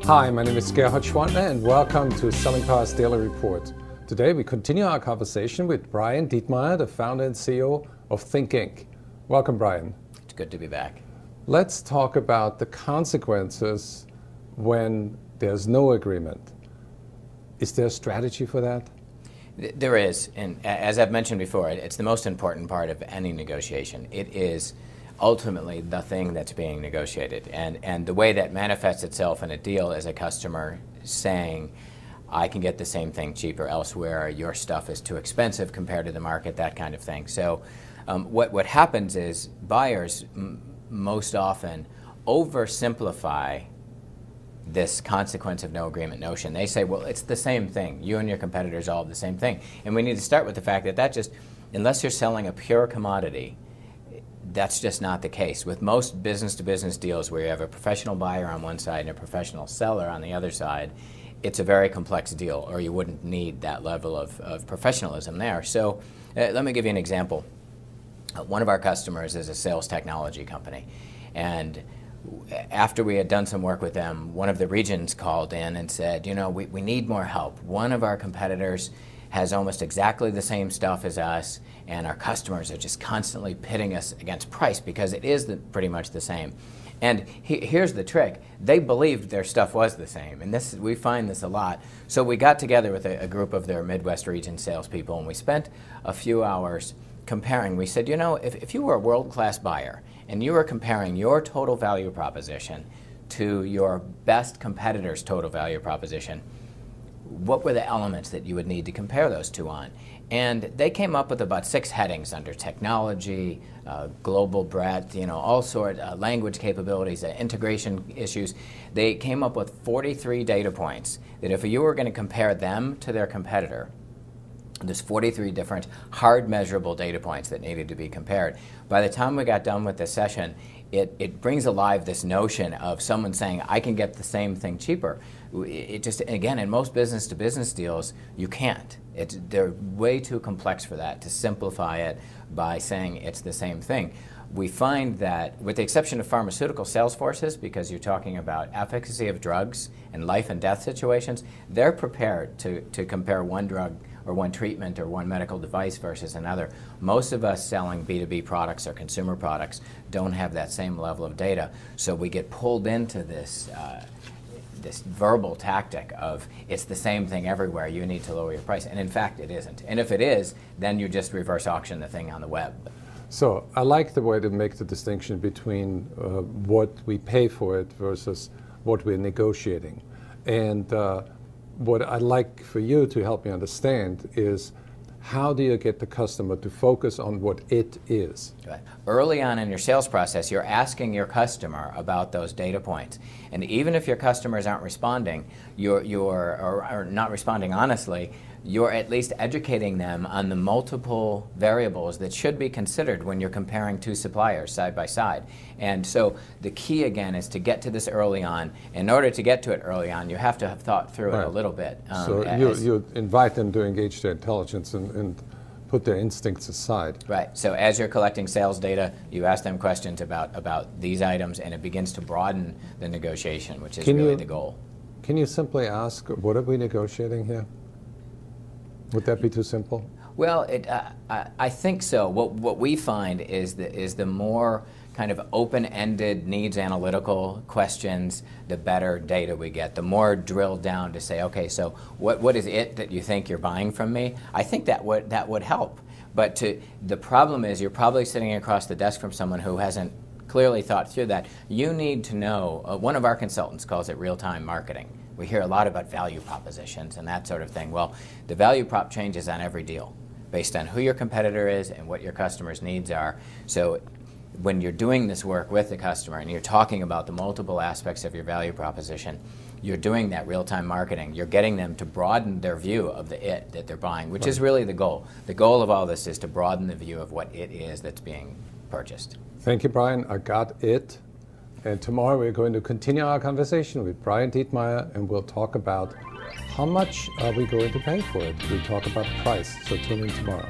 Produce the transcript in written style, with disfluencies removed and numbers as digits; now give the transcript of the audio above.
Hi, my name is Gerhard Schwantner and welcome to Selling Power's Daily Report. Today we continue our conversation with Brian Dietmeyer, the founder and CEO of Think Inc. Welcome, Brian. It's good to be back. Let's talk about the consequences when there's no agreement. Is there a strategy for that? There is, and as I've mentioned before, it's the most important part of any negotiation. It is ultimately the thing that's being negotiated, and the way that manifests itself in a deal is a customer saying, I can get the same thing cheaper elsewhere, your stuff is too expensive compared to the market, that kind of thing. So what happens is buyers most often oversimplify this consequence of no agreement notion. They say, well, it's the same thing. You and your competitors all have the same thing. And we need to start with the fact that just, unless you're selling a pure commodity, that's just not the case. With most business-to-business deals where you have a professional buyer on one side and a professional seller on the other side, it's a very complex deal, or you wouldn't need that level of professionalism there. So let me give you an example. One of our customers is a sales technology company, and after we had done some work with them, one of the regions called in and said, you know, we need more help. One of our competitors has almost exactly the same stuff as us, and our customers are just constantly pitting us against price because it is pretty much the same. And here's the trick. They believed their stuff was the same, and we find this a lot. So we got together with a group of their Midwest region salespeople, and we spent a few hours comparing. We said, you know, if you were a world-class buyer and you were comparing your total value proposition to your best competitor's total value proposition, what were the elements that you would need to compare those two on? And they came up with about 6 headings under technology, global breadth, you know, all sorts, language capabilities, integration issues. They came up with 43 data points that if you were going to compare them to their competitor, there's 43 different hard measurable data points that needed to be compared. By the time we got done with this session, it brings alive this notion of someone saying, I can get the same thing cheaper. It just, again, in most business-to-business deals, you can't. They're way too complex for that, to simplify it by saying it's the same thing. We find that, with the exception of pharmaceutical sales forces, because you're talking about efficacy of drugs and life and death situations, they're prepared to compare one drug or one treatment or one medical device versus another. Most of us selling B2B products or consumer products don't have that same level of data, so we get pulled into this this verbal tactic of it's the same thing everywhere, you need to lower your price, and in fact it isn't. And if it is, then you just reverse auction the thing on the web. So I like the way to make the distinction between what we pay for it versus what we're negotiating. And what I'd like for you to help me understand is, how do you get the customer to focus on what it is? Right. Early on in your sales process, you're asking your customer about those data points. And even if your customers aren't responding, or not responding honestly, you're at least educating them on the multiple variables that should be considered when you're comparing two suppliers side by side. And so the key, again, is to get to this early on. In order to get to it early on, you have to have thought through it a little bit. So you invite them to engage their intelligence and put their instincts aside. Right. So as you're collecting sales data, you ask them questions about these items, and it begins to broaden the negotiation, which is really the goal. Can you simply ask, what are we negotiating here? Would that be too simple? Well, I think so. What we find is the more kind of open-ended, needs analytical questions, the better data we get. The more drilled down to say, okay, so what is it that you think you're buying from me? I think that would help. But the problem is, you're probably sitting across the desk from someone who hasn't clearly thought through that. You need to know. One of our consultants calls it real-time marketing. We hear a lot about value propositions and that sort of thing. Well, the value prop changes on every deal based on who your competitor is and what your customer's needs are. So when you're doing this work with the customer and you're talking about the multiple aspects of your value proposition, you're doing that real-time marketing. You're getting them to broaden their view of the it that they're buying, which is really the goal. The goal of all this is to broaden the view of what it is that's being purchased. Thank you, Brian. I got it. And tomorrow we're going to continue our conversation with Brian Dietmeyer, and we'll talk about how much are we going to pay for it. We'll talk about price, so tune in tomorrow.